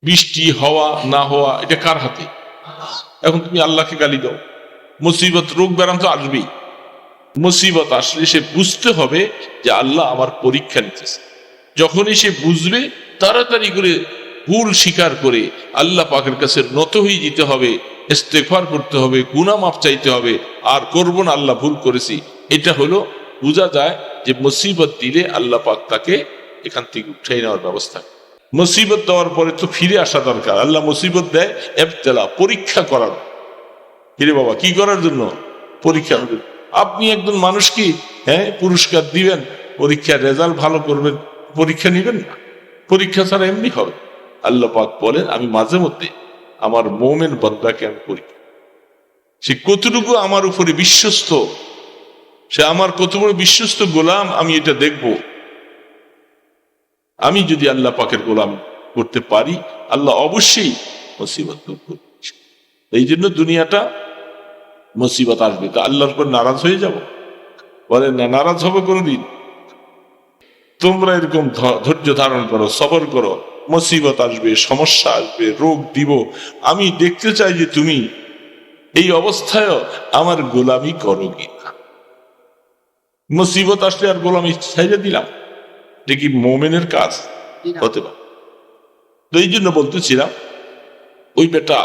বৃষ্টি হওয়া না হওয়া এটা কার হাতে? এখন তুমি আল্লাহকে গালি দাও। মুসিবত রোগ ব্যারাম তো আসবেই। মুসিবত আসলে সে বুঝতে হবে যে আল্লাহ আমার পরীক্ষা নিতেছে। যখনই সে বুঝবে তাড়াতাড়ি করে ভুল স্বীকার করে আল্লাহ পাকের কাছে নত হয়ে যেতে হবে, ইস্তেগফার করতে হবে, গুনাহ মাফ চাইতে হবে, আর করব না আল্লাহ ভুল করেছি। এটা হলো বোঝা যায় যে মুসিবত দিলে আল্লাহ পাক তাকে এখান থেকে উঠাই নেওয়ার ব্যবস্থা। মুসিবত দেওয়ার পরে তো ফিরে আসা দরকার। আল্লাহ মুসিবত দেয় ইবতিলা, পরীক্ষা করার। কিরে বাবা, কি করার জন্য? পরীক্ষা। আপনি একজন মানুষ কি পুরস্কার দিবেন, পরীক্ষার রেজাল্ট ভালো করবেন, পরীক্ষা নিবেন না? পরীক্ষা ছাড়া এমনি হবে। আল্লাহ পাক বলেন আমি মাঝে মধ্যে আমার মুমিন বান্দাকে আমি পরীক্ষা, সে কতটুকু আমার উপরে বিশ্বস্ত, সে আমার কত বড় বিশ্বস্ত গোলাম, আমি এটা দেখব। আমি যদি আল্লাহ পাকের গোলাম করতে পারি, আল্লাহ অবশ্যই মুসিবত দূর করবে। এই জন্য দুনিয়াটা মুসিবত আসবে তো আল্লাহর উপর নারাজ হয়ে যাব? বলেন না, নারাজ হবে কোনদিন? তোমরা এরকম ধৈর্য ধারণ করো, সবর করো। মুসিবত আসবে, সমস্যা আসবে, রোগ দিব, আমি দেখতে চাই যে তুমি এই অবস্থায় আমার গোলামি করো কিনা। মুসিবত আসলে আর গোলামি ছেড়ে দিলাম, এটা কি মোমেনের কাজ হতে পারে? তো এই জন্য বলতেছিলাম, ওই বেটা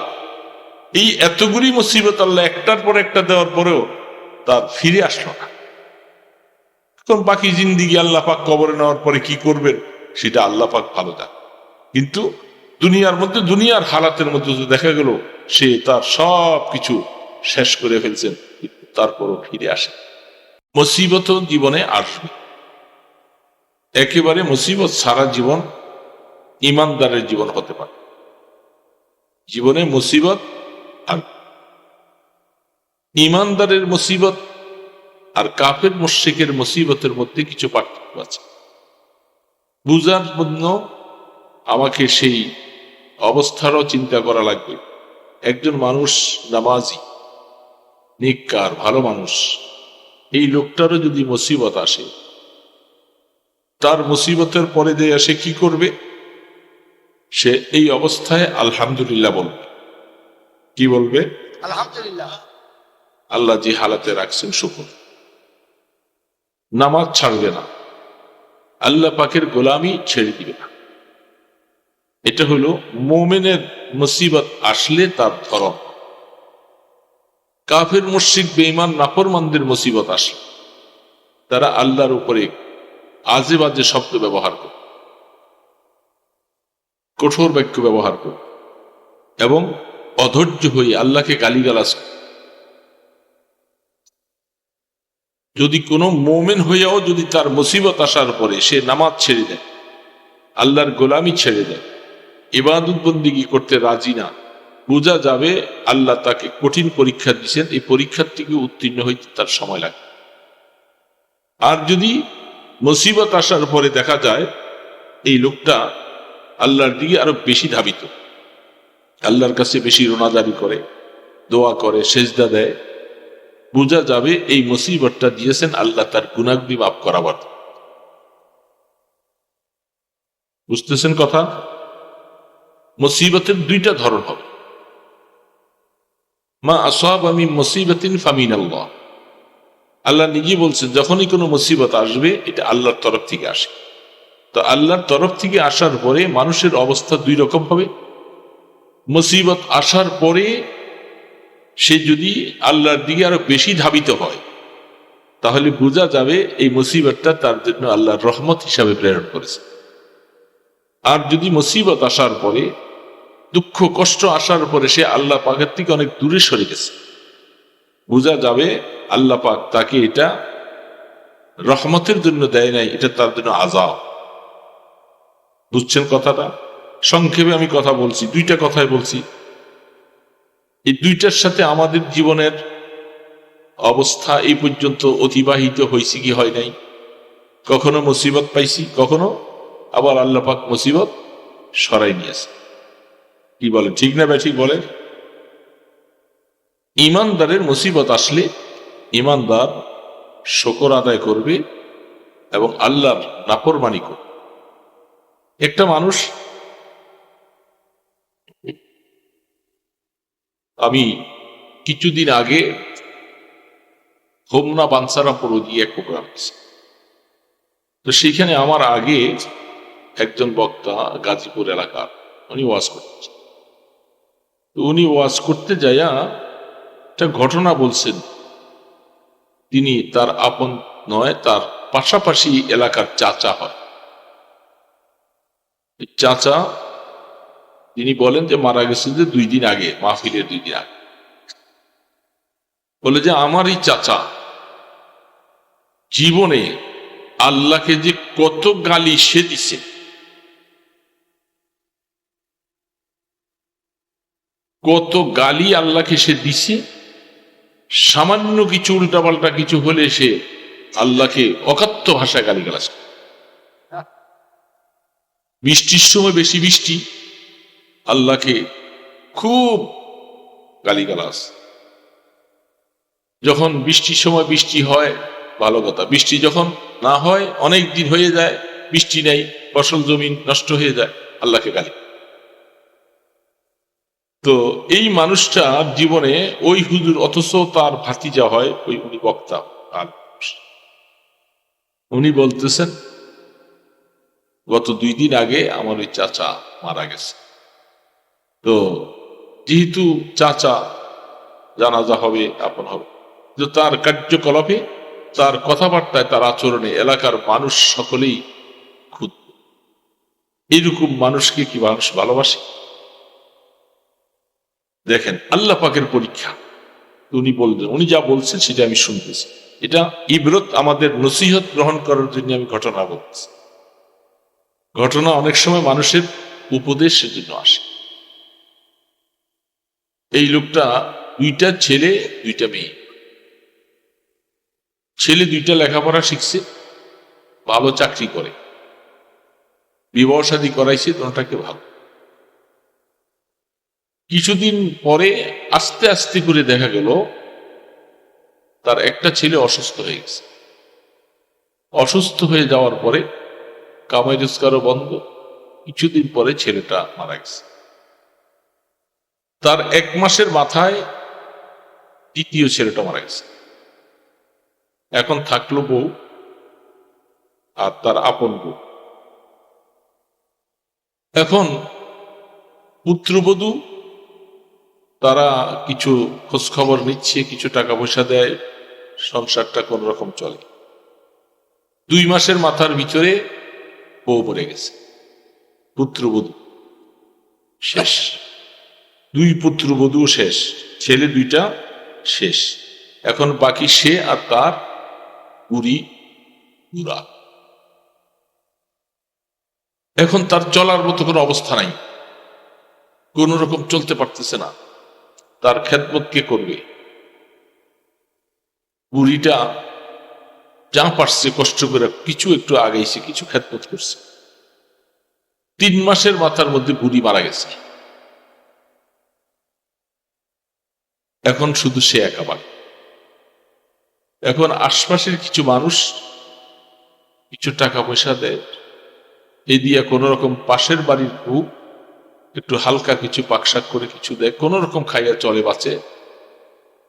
এই এতগুলি মুসিবত আল্লাহ একটার পর একটা দেওয়ার পরেও তার ফিরে আসলো না। এখন বাকি জিন্দিগি আল্লাহ পাক কবরে নেওয়ার পরে কি করবেন সেটা আল্লাহ পাক ভালো জানেন। কিন্তু দুনিয়ার মধ্যে, দুনিয়ার হালাতের মধ্যে দেখা গেল সে তার সব কিছু শেষ করে ফেলছেন, তারপরও ফিরে আসে। মুসিবত জীবনে আসবে, একেবারে মুসিবত সারা জীবন ইমানদারের জীবন হতে পারে। জীবনে মুসিবত আর ইমানদারের মুসিবত আর কাফের মুশরিকের মুসিবতের মধ্যে কিছু পার্থক্য আছে। বুঝার জন্য আমাকে সেই অবস্থারও চিন্তা করা লাগবে। একজন মানুষ নামাজি, নেককার, ভালো মানুষ, এই লোকটারও যদি মুসিবত আসে, তার মুসিবতের পরে যে সে কি করবে? সে এই অবস্থায় আলহামদুলিল্লাহ বলবে। কি বলবে? আলহামদুলিল্লাহ, আল্লাহ যে হালাতে রাখছেন শুকর। নামাজ ছাড়বে না, আল্লাহ পাকের গোলামি ছেড়ে দিবে না। এটা হলো মুমিনের মুসিবত আসলে তার ধরন। কাফের মুশরিক বেঈমান নাফরমানদের মুসিবত আসে, তারা আল্লাহর উপরে আজে বাজে শব্দ ব্যবহার করে, কঠোর বাক্য ব্যবহার করে এবং অধৈর্য হয়ে আল্লাহকে গালিগালাজ করে। যদি কোনো মুমিন হইয়াও যদি তার মুসিবত আসার পরে সে নামাজ ছেড়ে দেয়, আল্লাহর গোলামি ছেড়ে দেয়, ইবাদত বন্দেগী করতে রাজি না, বোঝা যাবে আল্লাহ তাকে কঠিন পরীক্ষা দিচ্ছেন, এই পরীক্ষার থেকে উত্তীর্ণ হইতে তার সময় লাগে। আর যদি মুসিবত আসার পরে দেখা যায় এই লোকটা আল্লাহর দিকে আরো বেশি ধাবিত, আল্লাহর কাছে বেশি রোনাদারি করে, দোয়া করে, সেজদা দেয়, বোঝা যাবে এই মুসিবতটা দিয়েছেন আল্লাহ তার গুনাহগুলি মাফ করাবার। বুঝতেছেন কথা? মুসিবতের দুইটা ধরন হবে। মা আসাবা মিন মুসিবাতিন ফামিনাল্লাহ, আল্লাহ নিজে বলছেন যখনই কোনো মুসিবত আসবে এটা আল্লাহর তরফ থেকে আসে। তো আল্লাহর তরফ থেকে আসার পরে মানুষের অবস্থা দুই রকম হবে। মুসিবত আসার পরে সে যদি আল্লাহর দিকে আরো বেশি ধাবিত হয়, তাহলে বোঝা যাবে এই মুসিবতটা তার জন্য আল্লাহর রহমত হিসাবে প্রেরণ করেছে। আর যদি মুসিবত আসার পরে, দুঃখ কষ্ট আসার পরে সে আল্লাহ পাকের থেকে অনেক দূরে সরে গেছে, বোঝা যাবে আল্লাহ পাক তাকে এটা রহমতের জন্য দেয় নাই, এটা তার জন্য আযাব। বুঝছেন কথাটা? সংক্ষেপে আমি কথা বলছি, দুইটা কথাই বলছি। এই দুইটার সাথে আমাদের জীবনের অবস্থা এই পর্যন্ত অতিবাহিত হয়েছে কি হয় নাই। কখনো মুসিবত পাইছি, কখনো আবার আল্লাহ পাক মুসিবত সরাই নিয়েছে। কি বলে, ঠিক না ব্যাঠিক বলে? ইমানদারের মুসিবত আসলে ইমানদার শুকর আদায় করবে এবং আল্লাহর নাফরমানি করবে। একটা মানুষ আমি কিছুদিন আগে হোমনা বানসারাপুর গিয়ে এক প্রোগ্রাম দিয়েছি। তো সেইখানে আমার আগে একজন বক্তা গাজীপুর এলাকার, উনি ওয়াজ করতেছেন। তো উনি ওয়াজ করতে যাইয়া একটা ঘটনা বলছেন। তিনি তার আপন নয়, তার পাশাপাশি এলাকার চাচা হয়। চাচা তিনি বলেন যে মারা গেছেন যে 2 দিন আগে, মাহফিলের 2 দিন আগে। বলে যে আমার এই চাচা জীবনে আল্লাহকে যে কত গালি সে দিছে, কত গালি আল্লাহকে সে দিছে। সামান্য কিছু উল্টাপাল্টা কিছু হলে সে আল্লাহকে অকাত্য ভাষায় গালিগালাজ করে। বৃষ্টির সময় বেশি বৃষ্টি, আল্লাহকে খুব গালিগালাজ। যখন বৃষ্টির সময় বৃষ্টি হয় ভালো কথা, বৃষ্টি যখন না হয়, অনেক দিন হয়ে যায় বৃষ্টি নেই, ফসল জমিন নষ্ট হয়ে যায়, আল্লাহকে গালি। তো এই মানুষটার জীবনে ওই হুজুর, অথচ তার ভাতিজা হয়, ওই উনি বক্তা, আর উনি বলতেছেন গত 2 দিন আগে আমার ওই চাচা মারা গেছে। তো যেহেতু চাচা জানাজা হবে, আপন হবে, তো তার কার্যকলাপে, তার কথাবার্তায়, তার আচরণে এলাকার মানুষ সকলেই ক্ষুব্ধ। এইরকম মানুষকে কি মানুষ ভালোবাসে? দেখেন আল্লাহ পাকের পরীক্ষা। উনি বললেন, উনি যা বলছেন সেটা আমি শুনতেছি। এটা ইবরত, আমাদের নসিহত গ্রহণ করার জন্য আমি ঘটনা বলছি। ঘটনা অনেক সময় মানুষের উপদেশের জন্য আসে। এই লোকটা 2টা ছেলে 2টা মেয়ে। ছেলে 2টা লেখাপড়া শিখছে, ভালো চাকরি করে, বিবাহ শাদী করাইছে দুটাকে ভালো। কিছুদিন পরে আস্তে আস্তে করে দেখা গেল তার একটা ছেলে অসুস্থ হয়ে গেছে। অসুস্থ হয়ে যাওয়ার পরে কামাই রোজগারও বন্ধ। কিছুদিন পরে ছেলেটা মারা গেছে। তার 1 মাসের মাথায় দ্বিতীয় ছেলেটা মারা গেছে। এখন থাকলো বউ আর তার আপন বউ। এখন পুত্রবধূ তারা কিছু খোঁজ খবর নিচ্ছে, কিছু টাকা পয়সা দেয়, সংসারটা কোন রকম চলে। 2 মাসের মাথার ভিতরে বউ মরে গেছে, পুত্রবধূ শেষ। 2 পুত্রবধূ শেষ, ছেলে 2টা শেষ। এখন বাকি সে আর তার বুড়ি বুড়া। এখন তার চলার মতো কোনো অবস্থা নাই, কোন রকম চলতে পারতেছে না। তার খেদমত কে করবে? বুড়িটা যা পারছে কষ্ট করে কিছু একটু আগাইছে, কিছু খেদমত করছে। 3 মাসের মাথার মধ্যে বুড়ি মারা গেছে। এখন শুধু সে একা বাকি। এখন আশপাশের কিছু মানুষ কিছু টাকা পয়সা দেয়, এই দিয়ে কোন রকম পাশের বাড়ির বউ একটু হালকা কিছু পাকশাক করে কিছু দেয়, কোন রকম খাইয়া চলে বাঁচে।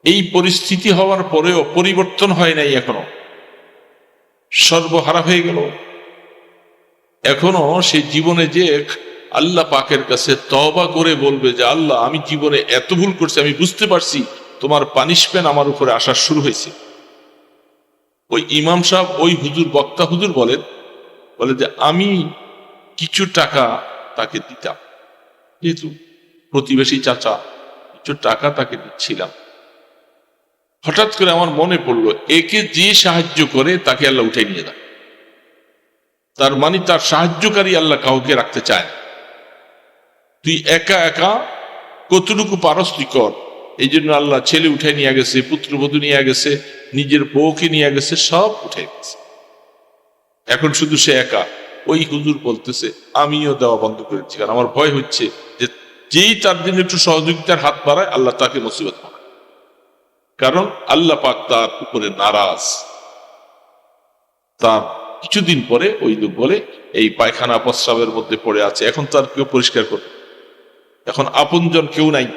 এই পরিস্থিতি হওয়ার পরেও পরিবর্তন হয় নাই, এখনো সর্বহারা হয়ে গেল। এখনো সে জীবনে যে আল্লাহ পাকের কাছে তওবা করে বলবে যে আল্লাহ, আমি জীবনে এত ভুল করছি, আমি বুঝতে পারছি তোমার পানিশমেন্ট আমার উপরে আসা শুরু হয়েছে। ওই ইমাম সাহেব, ওই হুজুর, বক্তা হুজুর বলে যে আমি কিছু টাকা তাকে দিতাম, যেহেতু প্রতিবেশী চাচা, কিছু টাকা তাকে দিচ্ছিলাম। হঠাৎ করে আমার মনে পড়লো, একে যে সাহায্য করে তাকে আল্লাহ উঠে নিয়ে দেয়। তার মানে তার সাহায্যকারী আল্লাহ কাউকে রাখতে চায় না। তুই একা একা কতটুকু পারস তুই কর। এই জন্য আল্লাহ ছেলে উঠে নিয়ে গেছে, পুত্রবধূ নিয়ে গেছে, নিজের বউকে নিয়ে গেছে, সব উঠে গেছে। এখন শুধু সে একা। ওই হুজুর বলতেছে আমিও দেওয়া বন্ধ করেছি, কারণ আমার ভয় হচ্ছে যে যেই তার জন্য একটু সহযোগিতার হাত বাড়ায় আল্লাহ তাকে মুসিবত বানায়। কারণ আল্লাহ পাক তার উপরে নারাজ। তার কিছুদিন পরে ওই লোক বলে এই পায়খানা প্রস্রাবের মধ্যে পড়ে আছে, এখন তার কেউ পরিষ্কার করবে, এখন আপনজন কেউ নাই।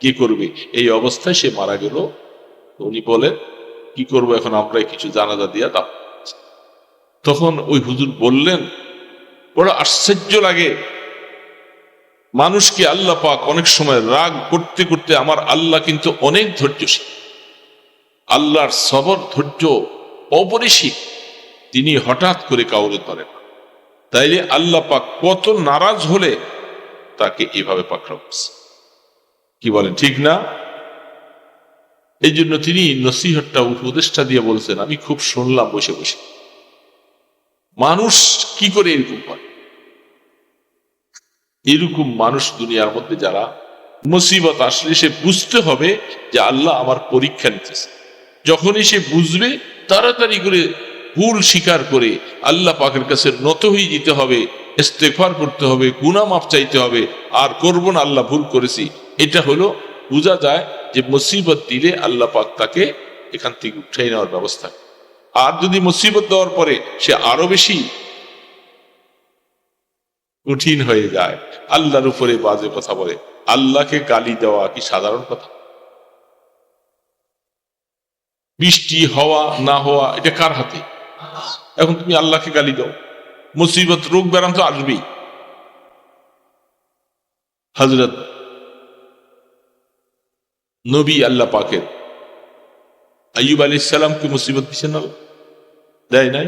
কি করবে? এই অবস্থায় সে মারা গেল। উনি বলেন, কি করবো এখন, আমরা কিছু জানাজা দিয়া দাও। তখন ওই হুজুর বললেন, বড় আশ্চর্য লাগে, মানুষকে আল্লাহ পাক অনেক সময় রাগ করতে করতে, আমার আল্লাহ কিন্তু অনেক ধৈর্যশীল, আল্লাহর সবর ধৈর্য অপরিসীম, তিনি হঠাৎ করে কাউরে ধরেন। তাইলে আল্লাহ পাক কত নারাজ হলে তাকে এভাবে পাকড়াও করছে। কি বলেন, ঠিক না? এই জন্য তিনি নসিহতটা উপদেশটা দিয়ে বলছেন, আমি খুব শুনলাম বসে বসে, মানুষ কি করে এরকম করে। এরকম মানুষ দুনিয়ার মধ্যে যারা মুসিবত আসলে সে বুঝতে হবে যে আল্লাহ আমার পরীক্ষা নিতেছে। যখনই সে বুঝবে, তাড়াতাড়ি করে ভুল স্বীকার করে আল্লাহ পাকের কাছে নত হয়ে যেতে হবে, ইস্তেগফার করতে হবে, গুনাহ মাফ চাইতে হবে, আর করব না, আল্লাহ ভুল করেছি। এটা হলো বোঝা যায় যে মুসিবত দিলে আল্লাহ পাক তাকে এখান থেকে উঠাই নেওয়ার ব্যবস্থা। আর যদি মুসিবত দেওয়ার পরে সে আরো বেশি কঠিন হয়ে যায়, আল্লাহর উপরে বাজে কথা বলে, আল্লাহকে গালি দেওয়া কি সাধারণ কথা? বৃষ্টি হওয়া না হওয়া এটা কার হাতে? এখন তুমি আল্লাহকে গালি দাও, মুসিবত রোগ ব্যারাম তো আসবেই। হযরত নবী আল্লাহ পাকের আইয়ুব আলাইহিস সালামকে মুসিবত দিছেন না? দেয় নাই?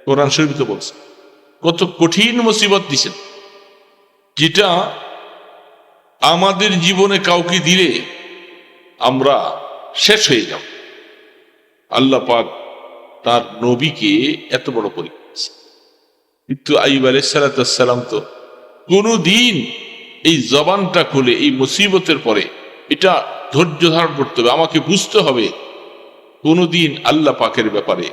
কোরআন শরীফ তো বলছে কত কঠিন মুসিবত দিছেন, যেটা আমাদের জীবনে কাউকে দিলে আমরা শেষ হয়ে যাব। আল্লাহ পাক তার নবীকে এত বড় পরীক্ষা দিয়েছে, কিন্তু আইয়ুব আলাইহিস সালাম তো কোনদিন এই জবানটা খুলে এই মুসিবতের পরে এটা ধৈর্য ধারণ করতে হবে, আমাকে বুঝতে হবে, কোনদিন আল্লাহ পাকের ব্যাপারে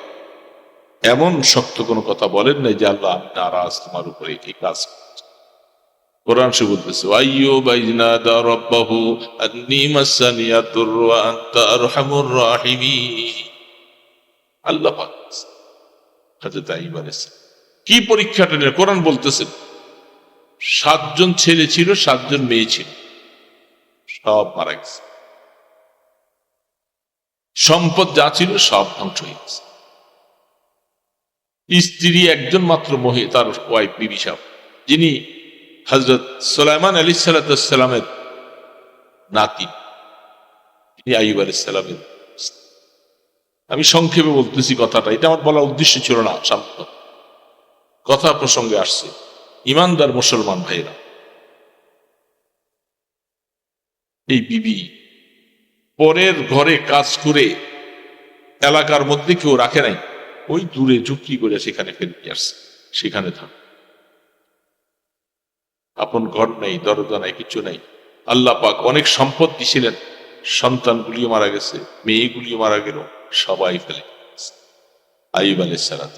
এমন শক্ত কোনো কথা বলেন নাই যে আল্লাহ আমি নারাজ তোমার উপরে এই কাজ। কোরআন শরীফ বলতেছে, আইয়ুব ইজনাদা রাব্বাহু আন্নী মাসানিয়া দুররু ওয়া আনতা আরহামুর রাহিমিন। আল্লাহ পাক হযরত আইয়ুব আলাইহিস সালাম কি পরীক্ষাটা নিয়ে কোরআন বলতেছেন, 7 জন ছেলে ছিল, 7 জন মেয়ে ছিল, সব মারা গেছে, সম্পদ যা ছিল সব ধ্বংস হয়ে গেছে। স্ত্রী একজন মাত্র মহিলা, তার ওয়াইফ বিবি সাহেব, যিনি হযরত সুলাইমান আলাইহিস সালামের নাতি, তিনি আইয়ুব আলাইহিস সালামের। আমি সংক্ষেপে বলতেছি কথাটা, এটা আমার বলার উদ্দেশ্য ছিল না, সামনে কথা প্রসঙ্গে আসছে। ইমানদার মুসলমান ভাইরা, এই বিবি পরের ঘরে কাজ করে এলাকার মধ্যে কেউ রাখে নাই, ওই দূরে চুক্তি করে সেখানে ফেলে দিয়ে আসছে, সেখানে থাক, আপন ঘর নেই, দরজা নাই, কিছু নাই। আল্লাহ পাক অনেক সম্পদ দিছিলেন, সন্তানগুলিও মারা গেছে, মেয়েগুলিও মারা গেল, সবাই ফেলে গেছে। আইয়ুব আলাইহিস সালাম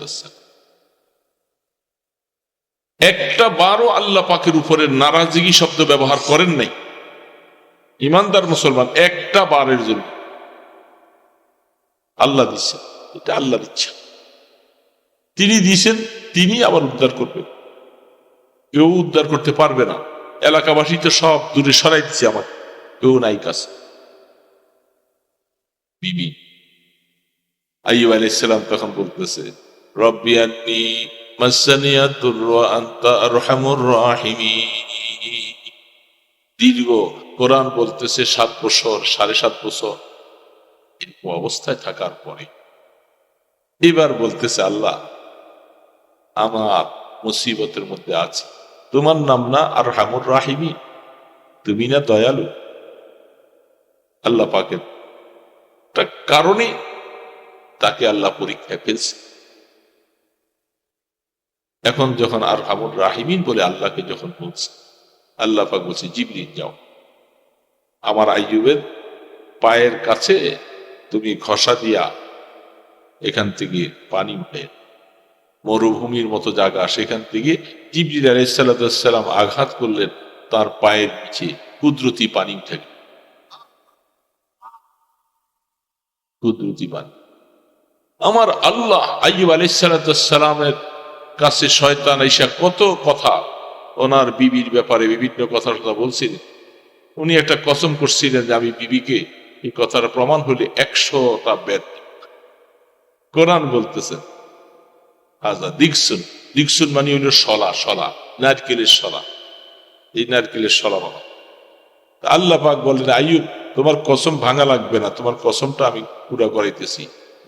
একটা বারও আল্লাহ পাকের উপরে নারাজগি শব্দ ব্যবহার করেন নাই। ইমানদার মুসলমান একটা বারের জন্য আল্লাহ দিচ্ছেন, এটা আল্লাহর ইচ্ছা, তিনি দিয়েছেন, তিনি আবার উদ্ধার করবেন, কেউ উদ্ধার করতে পারবে না। এলাকাবাসী তো সব দূরে সরাই দিচ্ছে, আমার কেউ নাই কাছে। বিবি আইয়ুব আলাইহিস সালাম তখন বলতেছে, রব্বি আন্নী মাসানিয়া দুররু ওয়া আনতা আরহামুর রাহিমিন। দীর্ঘ কোরআন বলতেছে 7 বছর, 7.5 বছর এরকম অবস্থায় থাকার পরে এবার বলতেছে, আল্লাহ আমার মুসিবতের মধ্যে আছে, তোমার নাম না আরহামুর রাহিমিন, তুমি না দয়ালু। আল্লাহ পাকের কারণে তাকে আল্লাহ পরীক্ষায় ফেলছে। এখন যখন আরহামুর রাহিমিন বলে আল্লাহকে যখন বলছে, আল্লাহ পাক বলছে, জিবরিল যাও, আমার আইয়ুবের পায়ের কাছে তুমি ঘষা দিয়া এখান থেকে পানি উঠে, মরুভূমির মতো জায়গা, সেখান থেকে জিবরিল আলাইহিস সালাম আঘাত করলেন, তার পায়ের নিচে কুদরতি পানি উঠে গেল, কুদরতি পানি। আমার আল্লাহ আইয়ুব আলাইহিস সালামের কাছে শয়তান আইসা কত কথা ওনার বিবির ব্যাপারে বিভিন্ন কথা বলছিলেন, উনি একটা কসম করছিলেন যে আমি বিবিকে, এই কথার প্রমাণ হলে 100টা বেদ। কোরআন বলতেছেন হাজা দিকসুন, দিকসুন মানে হইল শলা, শলা নারকেলের শলা, এই নারকেলের শলা বাবা। আল্লাহ পাক বললেন আইয়ুব তোমার কসম ভাঙা লাগবে না, তোমার কসমটা আমি পুরা করাইতেছি।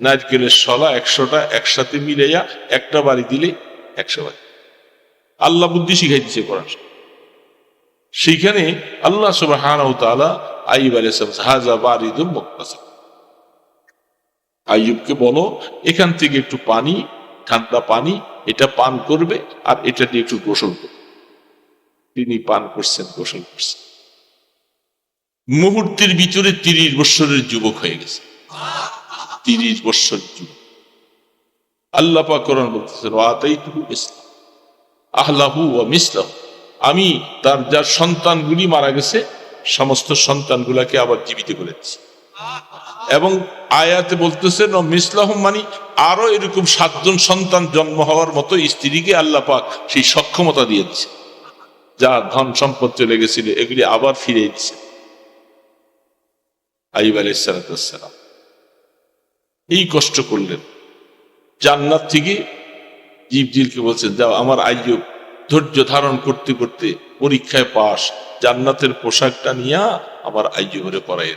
নারকেলের শলা 100টা একসাথে মিলাইয়া একটা বাড়ি দিলে 100 বাড়ি। আল্লাহ বুদ্ধি শিখাই দিচ্ছে কোরআন। সেইখানে আল্লাহ সুবহানাহু ওয়া তাআলা আইয়ুব আলাইহিস সালাম হাযা বারিদুম মুক্তাসিব, আইয়ুবকে বলো এখান থেকে একটু পানি, ঠান্ডা পানি, এটা পান করবে আর এটা দিয়ে একটু গোসল করবে। তিনি পান করছেন, গোসল করছেন, মুহূর্তের ভিতরে 30 বছরের যুবক হয়ে গেছে। 30 বছর যুবক। আল্লাহ পাক কোরআন বলতেছেন ওয়াতাইতুহু ইসলাম আহলাহু ওয়া মিসলাহু, আমি তার যার সন্তানগুলি মারা গেছে সমস্ত সন্তানগুলাকে আবার জীবিত করেছি। এবং আয়াতে বলতেছেন মিসলাহুম মানে আরো এরকম 7 জন সন্তান জন্ম হওয়ার মতো স্ত্রীকে আল্লাহ পাক সেই সক্ষমতা দিয়ে দিচ্ছে। যা ধন সম্পদ চলে গেছিল এগুলি আবার ফিরে দিচ্ছে। আইয়ুব আলাইহিস সালাম এই কষ্ট করলেন, জান্নাত থেকে জিবরিলকে বলছেন যাও আমার আইয়ুব ধৈর্য ধারণ করতে করতে পরীক্ষায় পাস, জান্নাতের পোশাকটা নিয়ে আমার আইয়ুবের পরাই।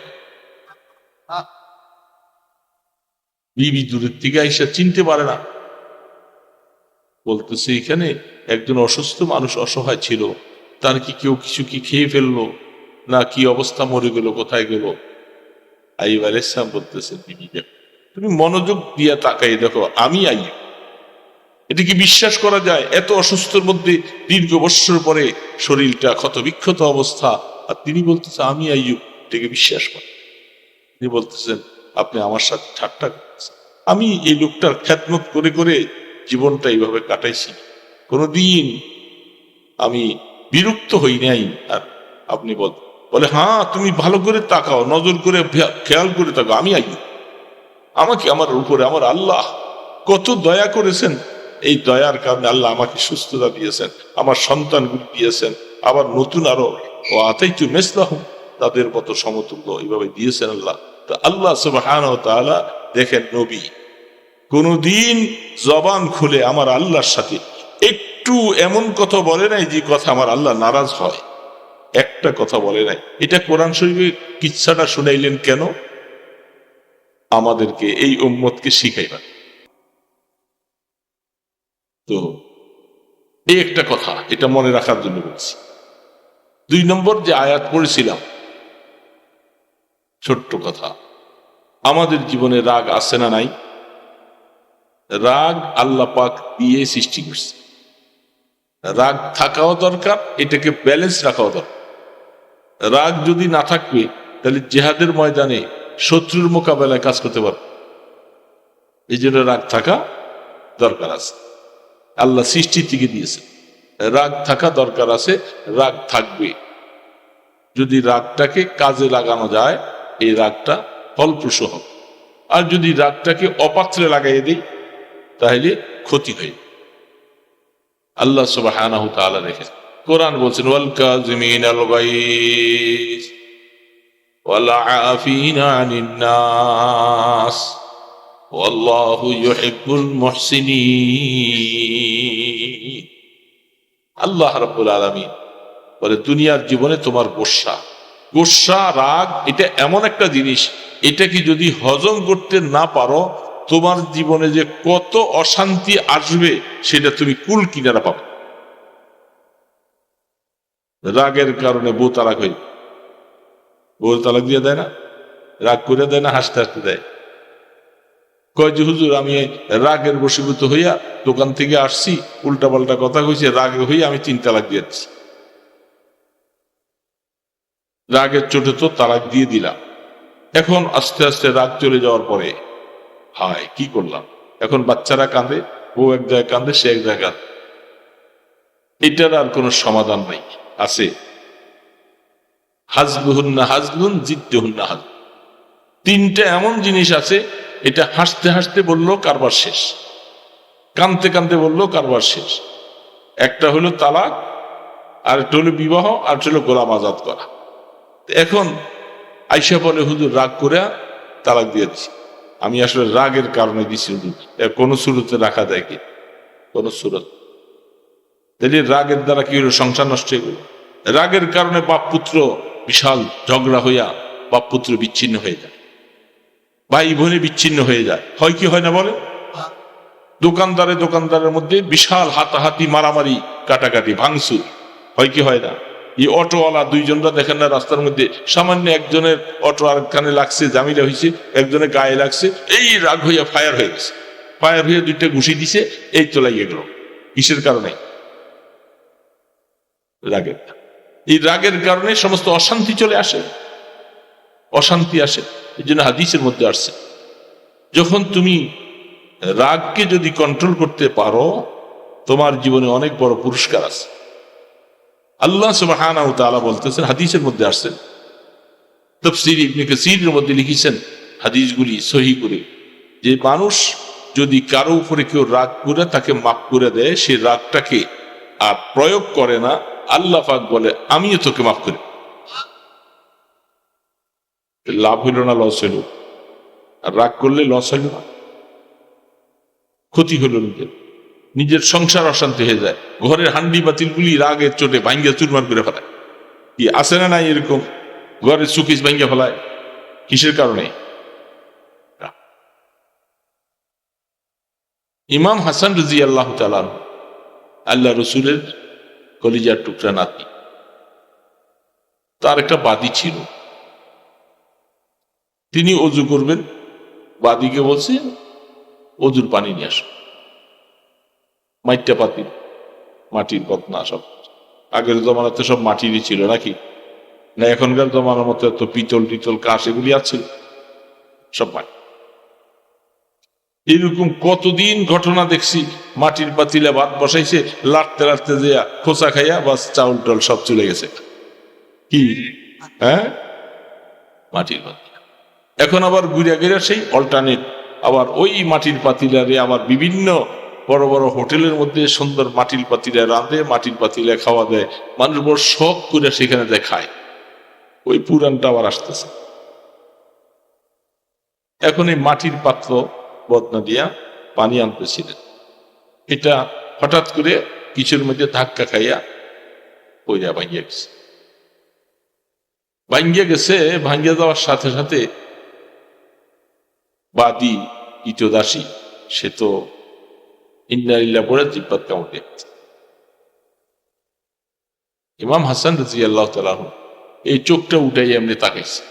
বিবি দূরের থেকে আইসা চিনতে পারে না, বলতেছে এখানে একজন অসুস্থ মানুষ অসহায় ছিল, তার কি কেউ কিছু কি খেয়ে ফেললো না কি অবস্থা, মরে গেল, কোথায় গেল? আইয়ুব আলাইহিস সালাম বলতেছে বিবি তুমি মনোযোগ দিয়া তাকাই দেখো আমি আইয়ুব। এটা কি বিশ্বাস করা যায়? এত অসুস্থর মধ্যে দীর্ঘ বৎসর পরে শরীরটা ক্ষত বিক্ষত অবস্থা, আর তিনি বলতেছে আমি আইয়ুব, এটাকে বিশ্বাস করেন? তিনি বলতেছেন আপনি আমার সাথে ঠাট্টা করতেছেন, আমি এই লোকটার খেদমত করে করে জীবনটা এইভাবে কাটাইছি, কোনোদিন আমি বিরক্ত হই নাই। আর আপনি বলে হ্যাঁ তুমি ভালো করে তাকাও, নজর করে খেয়াল করে তাকাও, আমি আইয়ুব, আমাকে আমার উপরে আমার আল্লাহ কত দয়া করেছেন, এই দয়ার কারণে আল্লাহ আমাকে সুস্থতা দিয়েছেন, আমার সন্তানগুলি দিয়েছেন, আবার নতুন আরো ও আতাইতু মিসলাহুম তাদের মতো সমতুল্য এইভাবে দিয়েছেন আল্লাহ। তো আল্লাহ সুবহানাহু ওয়া তাআলা দেখেন নবী কোনদিন জবান খুলে আমার আল্লাহর সাথে একটু এমন কথা বলে নাই যে কথা আমার আল্লাহ নারাজ হয়, একটা কথা বলে নাই। এটা কোরআন শরীফে কিচ্ছাটা শুনাইলেন কেন? আমাদেরকে এই উম্মতকে শিখাইবেন। তো এই একটা কথা, এটা মনে রাখার জন্য বলছি। 2 নম্বর যে আয়াত পড়েছিলাম, ছোট্ট কথা, আমাদের জীবনে রাগ আছে না নাই? রাগ আল্লাহ পাক দিয়ে সৃষ্টি করছে, রাগ থাকাও দরকার, এটাকে ব্যালেন্স রাখাও দরকার। রাগ যদি না থাকবে তাহলে জিহাদের ময়দানে শত্রুর মোকাবেলায় কাজ করতে পারবে। এই জন্য রাগ থাকা দরকার আছে, আল্লাহ সৃষ্টি থেকে দিয়েছে, রাগ থাকা দরকার আছে, রাগ থাকবে। যদি রাগটাকে কাজে লাগানো যায় এই রাগটা ফলপ্রসূ হবে, আর যদি রাগটাকে অপাত্রে লাগাই দেই তাহলে ক্ষতি হয়। আল্লাহ সুবহানাহু ওয়া তাআলা রেখেছেন, কোরআন বলছেন ওয়াল কাযিমিনাল গায়জ ওয়াল আফিনা আনিন নাস ওয়াল্লাহু ইউহিব্বুল মুহসিনিন। আল্লাহ রাব্বুল আলামিন বলে দুনিয়ার জীবনে তোমার গোসা রাগ এটা এমন একটা জিনিস, এটাকে যদি হজম করতে না পারো তোমার জীবনে যে কত অশান্তি আসবে সেটা তুমি কুল কিনারা পাবে। রাগের কারণে বউ তালাক হয়ে, বউ তালাক দিয়ে দেয় না, রাগ করে দেয় না, হাসতে হাসতে দেয়। কয় যে হুজুর আমি রাগের বশীভূত হইয়া দোকান থেকে আসছি, উল্টা পাল্টা কথা কইছে, রাগে হইয়া আমি 3 তালাক দিয়েছি। রাগের চোটে তো তালাক দিয়ে দিলাম, এখন আস্তে আস্তে রাগ চলে যাওয়ার পরে হায় কি করলাম, এখন বাচ্চারা কাঁদে, বউ এক জায়গায় কাঁদে, সে এক জায়গায় কাঁদে, এটার আর কোনো সমাধান নাই। আছে হাজবুহুন্না হাজলুন জিদ্দুহুন্না হাজলুন, 3টা এমন জিনিস আছে, এটা হাসতে হাসতে বললো কারবার শেষ, কাঁদতে কাঁদতে বললো কারবার শেষ। একটা হলো তালাক, আর একটা হলো বিবাহ, আর একটা হলো গোলাম আজাদ করা। এখন আইসা বলে হুজুর রাগ করে তালাক দিয়ে দিছি। আমি আসলে রাগের কারণে দিছি হুজুর, কোন সুরতে রাখা যায় কি? কোন সুরত? তাহলে রাগের দ্বারা কি হলো? সংসার নষ্ট হয়ে গেল। রাগের কারণে বাপ পুত্র বিশাল ঝগড়া হইয়া বাপ পুত্র বিচ্ছিন্ন হয়ে যায়, ভাই বোনে বিচ্ছিন্ন হয়ে যায়। হয় কি হয় না বলে? দোকানদারের মধ্যে বিশাল হাতাহাতি, মারামারি, কাটাকাটি, ভাঙচুর হয় কি হয় না? এই অটোওয়ালা দুইজনরা দেখেন না রাস্তার মধ্যে, সামান্য একজনের অটো আর কানে লাগছে, জামিলা হয়েছে, একজনের গায়ে লাগছে, এই রাগ হইয়া ফায়ার হয়ে গেছে। ফায়ার হইয়া দুইটা ঘুষি দিছে, এই তো লাগিয়ে গেল। কিসের কারণে? রাগের। এই রাগের কারণে সমস্ত অশান্তি চলে আসে, অশান্তি আসে। এই জন্য হাদিসের মধ্যে আসছে, যখন তুমি রাগকে যদি কন্ট্রোল করতে পারো, তোমার জীবনে অনেক বড় পুরস্কার আছে। আল্লাহ সুবহানাহু ওয়া তাআলা বলতেছেন, হাদিসের মধ্যে আসছে, তাফসীর ইবনে কাসীরের মধ্যে লিখেছেন হাদিসগুলি সহিহ করে, যে মানুষ যদি কারো উপরে কেউ রাগ করে তাকে মাফ করে দেয়, সে রাগটাকে আর প্রয়োগ করে না, আল্লাহ পাক বলে আমিও তোকে মাফ করি। লাভ হইল না লস হইল? আর রাগ করলে লস হইল না? ক্ষতি হলো নিজের, নিজের সংসার অশান্তি হয়ে যায়। ঘরের হান্ডি বাতিলগুলি রাগের চোটে ভাঙ্গিয়া চুরমার করে ফেলায়। কি আছে না নাই এরকম? ঘরের সুকিস ভাঙ্গিয়া ফেলায়। কিসের কারণে? ইমাম হাসান রাদিয়াল্লাহু তাআলা আল্লাহ রসুলের কলিজার টুকরা নাতি, তার একটা বাদী ছিল। তিনি অজু করবেন, বাদীকে বলছে অজুর পানি নিয়ে আসো। মাইটটা পাতিল, মাটির কতনা, সব আগের জমানাতে সব মাটিরই ছিল নাকি? না এখনকার জমানার মতো এত পিতল টিতল কাশ এগুলি আছে? সব মাটি। এরকম কতদিন ঘটনা দেখছি, মাটির পাতিলে ভাত বসাইছে, লাড়তে লাড়তে যে খোসা খাইয়া বাস চাউল টাউল সব চলে গেছে। কি হ্যাঁ, মাটির পাতিল। এখন আবার ঘুরিয়া গিয়া সেই অল্টারনেট, আবার ওই মাটির পাতিলারে আবার বিভিন্ন বড় বড় হোটেলের মধ্যে সুন্দর মাটির পাতিলে রাঁধে, মাটির পাতিলে খাওয়া দেয়, মানুষ বড় শখ করে সেখানে যায় খায়। ওই পুরানটা আবার আসতেছে। এখন এই মাটির পাত্র বদনা দিয়া পানি আনতেছিলেন, এটা হঠাৎ করে কিছুর মধ্যে ধাক্কা খাইয়া পইরা ভাঙ্গিয়া গেছে। ভাঙ্গিয়া গেছে, ভাঙ্গিয়া যাওয়ার সাথে সাথে বাদী ইতদাসী সে তো ইন্না লিল্লাহি পড়ে জিব্বাত কামড় দিয়ে। ইমাম হাসান রাদিয়াল্লাহু তাআলা এই চোখটা উঠাই এমনি তাকাইছে,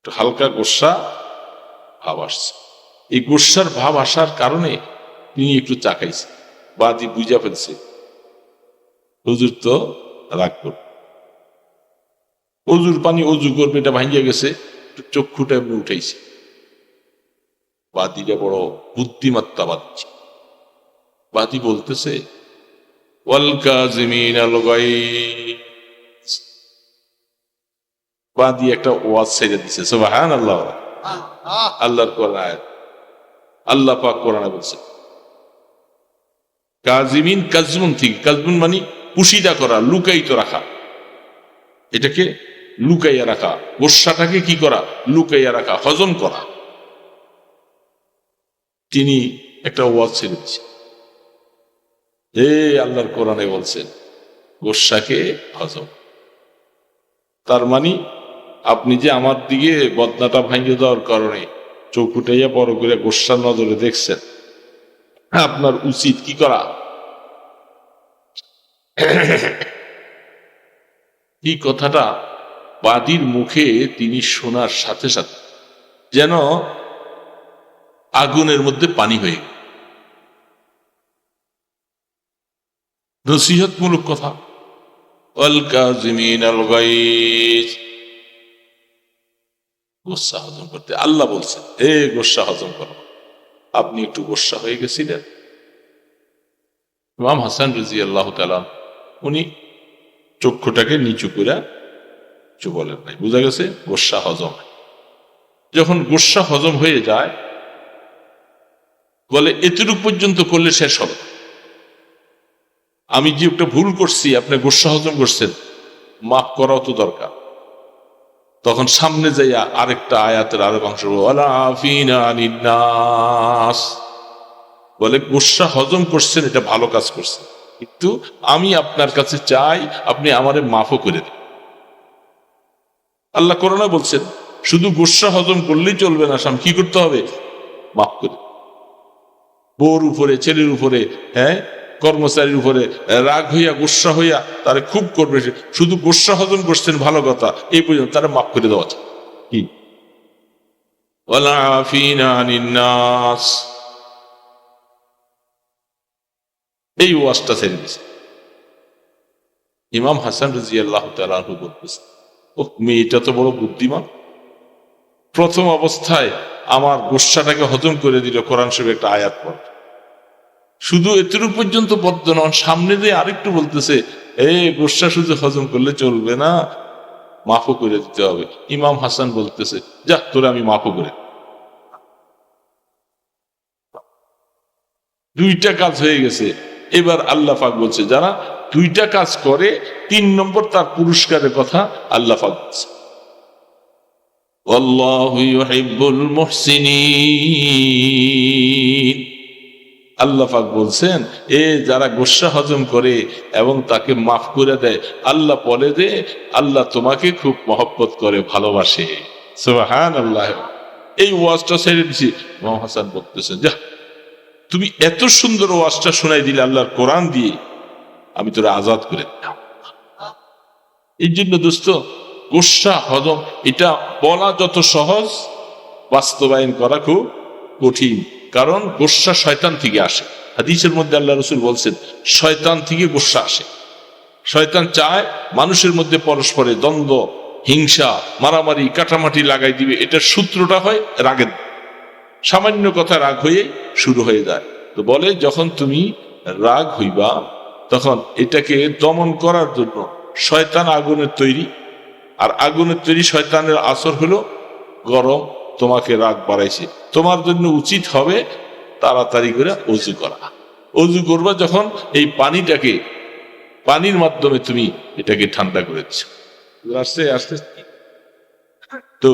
হালকা গোসা ভাব আসছে। এই গোসার ভাব আসার কারণে তিনি একটু চাকাইছে। বাদী বুঝা ফেলছে হুজুর তো রাগ করবে, অজুর পানি অজু করবে, এটা ভাঙ্গিয়া গেছে, চক্ষুটা এমনি উঠাইছে। বাদীটা বড় বুদ্ধিমত্তা বাদী। বাদী বলতেছে ওয়াল কাযিমিনাল গায়জ। বাদী একটা ওয়াজ ছেড়ে দিছে, সুবহানাল্লাহ। আল্লাহর কোরআন আয়াত, আল্লাহ পাক কোরআনে বলছে কাযিমিন, কাজমুন থেকে, কাজমুন মানে পুশিদা করা, লুকায়িত রাখা, এটাকে লুকাইয়া রাখা, গোসাটাকে কি করা? লুকাইয়া রাখা, হজম করা। তিনি একটা ওয়াজ ছেড়ে দিচ্ছেন, আল্লাহর কোরআনে বলছেন গোসাকে হজম। তার মানে আপনি যে আমার দিকে বদনাটা ভাঙিয়ে দেওয়ার কারণে চোখ উঠাইয়া বড় করে গোসার নজরে দেখছেন, আপনার উচিত কি করা? এই কথাটা বাদীর মুখে তিনি শোনার সাথে সাথে যেন আগুনের মধ্যে পানি হয়ে গেল। নসিহতমূলক কথা, ওয়াল কাযিমিনাল গায়জ, গোসা হজম করতে আল্লাহ বলছেন, গোসা হজম করো। আপনি একটু গোসা হয়ে গেছিলেন। ইমাম হাসান রাদিয়াল্লাহু তাআলা উনি চক্ষুটাকে নিচু করে কিছু বলেন নাই, বোঝা গেছে গোসা হজম। যখন গোসা হজম হয়ে যায়, বলে এতটুকু পর্যন্ত করলে শেষ হবে। আমি যে একটা ভুল করছি, আপনি গোসা হজম করছেন, মাফ করাও তো দরকার। তখন সামনে যাইয়া আরেকটা আয়াতের আরেক অংশ বলে গোস্বা হজম করছেন, এটা ভালো কাজ করছেন, কিন্তু আমি আপনার কাছে চাই আপনি আমারে মাফও করে দিন। আল্লাহ কোরআনে বলছেন শুধু গোস্বা হজম করলেই চলবে না, সাম কি করতে হবে? মাফ করে। বউর উপরে, ছেলের উপরে, হ্যাঁ, কর্মচারীর উপরে রাগ হইয়া গোস্বা হইয়া তারা খুব করবে, শুধু গোস্বা হজম করছেন ভালো কথা, এই পর্যন্ত তারা মাফ করে দেওয়া যায়। কি এই ওয়াজটা ছেড়ে দিয়েছে। ইমাম হাসান রাদিয়াল্লাহু তাআলা আনহু বলতেছে, ও মেয়েটা তো বড় বুদ্ধিমান, প্রথম অবস্থায় আমার গোস্বাটাকে হজম করে দিল কোরআন শরীফের একটা আয়াত পড়। শুধু এতটুকু পর্যন্ত বদ্ধ নন, সামনে দিয়ে আরেকটু বলতেছে এই গোস্বা শুধু হজম করলে চলবে না, মাফও করে দিতে হবে। ইমাম হাসান বলতেছে যা তোরে আমি মাফও করে। দুইটা কাজ হয়ে গেছে। এবার আল্লাহ পাক বলছে যারা দুইটা কাজ করে, 3 নম্বর তার পুরস্কারের কথা আল্লাহ পাক বলছে, আল্লাহু ইউহিব্বুল মুহসিনিন। আল্লাহ পাক বলছেন যারা গোস্বা হজম করে এবং তাকে মাফ করে দেয়, আল্লাহ বলে যে আল্লাহ তোমাকে খুব মহব্বত করে, ভালোবাসে। সুবহানাল্লাহ। এই ওয়াজটা ছেড়ে দিছি। ইমাম হাসান বলতেছেন যা তুমি এত সুন্দর ওয়াজটা শোনাই দিলে আল্লাহর কোরআন দিয়ে, আমি তোরা আজাদ করে দিলাম। এই জন্য দোস্ত, গোস্বা হজম এটা বলা যত সহজ, বাস্তবায়ন করা খুব কঠিন। কারণ গোস্বা শয়তান থেকে আসে। হাদিসের মধ্যে আল্লাহ রাসূল বলছেন শয়তান থেকে গোস্বা আসে। শয়তান চায় মানুষের মধ্যে পরস্পরে দ্বন্দ্ব, হিংসা, মারামারি, কাটামাটি লাগাই দিবে। এটার সূত্রটা হয় রাগের, সামান্য কথা রাগ হয়ে শুরু হয়ে যায়। তো বলে যখন তুমি রাগ হইবা তখন এটাকে দমন করার জন্য শয়তান আগুনের তৈরি, আর আগুনের তৈরি শয়তানের আসর হলো গরম, তোমাকে রাগ বাড়াইছে। তোমার জন্য উচিত হবে তাড়াতাড়ি করে অজু করা। অজু করবা যখন এই পানিটাকে, পানির মাধ্যমে তুমি এটাকে ঠান্ডা করে দিচ্ছ। আস্তে আস্তে তো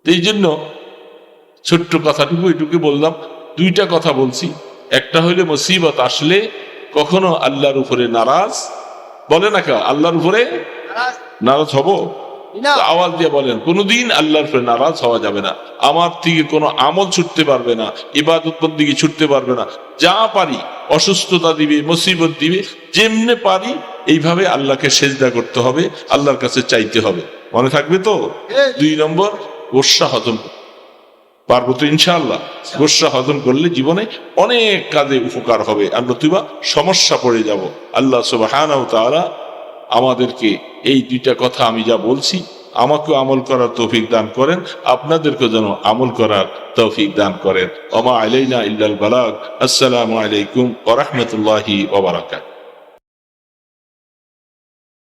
এই জন্য ছোট্ট কথাটুকু এটুকু বললাম। দুইটা কথা বলছি, একটা হইলে মুসিবত আসলে কখনো আল্লাহর উপরে নারাজ, বলে না কেউ আল্লাহর উপরে নারাজ হব, আওয়াজ দিয়ে বলেন কোনদিন আল্লাহর উপরে নারাজ হওয়া যাবে না। আমার থেকে কোনো আমল ছুটতে পারবে না, ইবাদত বন্দেগী ছুটতে পারবে না। যা পারি, অসুস্থতা দিবে, মুসিবত দিবে, যেমনে পারি এইভাবে আল্লাহকে সেজদা করতে হবে, আল্লাহর কাছে চাইতে হবে। মনে থাকবে তো? 2 নম্বর, গোস্বা হজম পারবো তো ইনশাআল্লাহ। গোস্বা হজম করলে জীবনে অনেক কাজে উপকার হবে, আর নতুবা সমস্যা পড়ে যাব। আল্লাহ সুবহানাহু ওয়া তাআলা আমাদেরকে এই দুইটা কথা আমি যা বলছি, আমাকেও আমল করার তৌফিক দান করেন, আপনাদেরকে যেন আমল করার তৌফিক দান করেন। ওমা আলাইনা ইল্লাল বালাগ। আসসালামু আলাইকুম ওয়া রাহমাতুল্লাহি ওয়া বারাকাতুহু।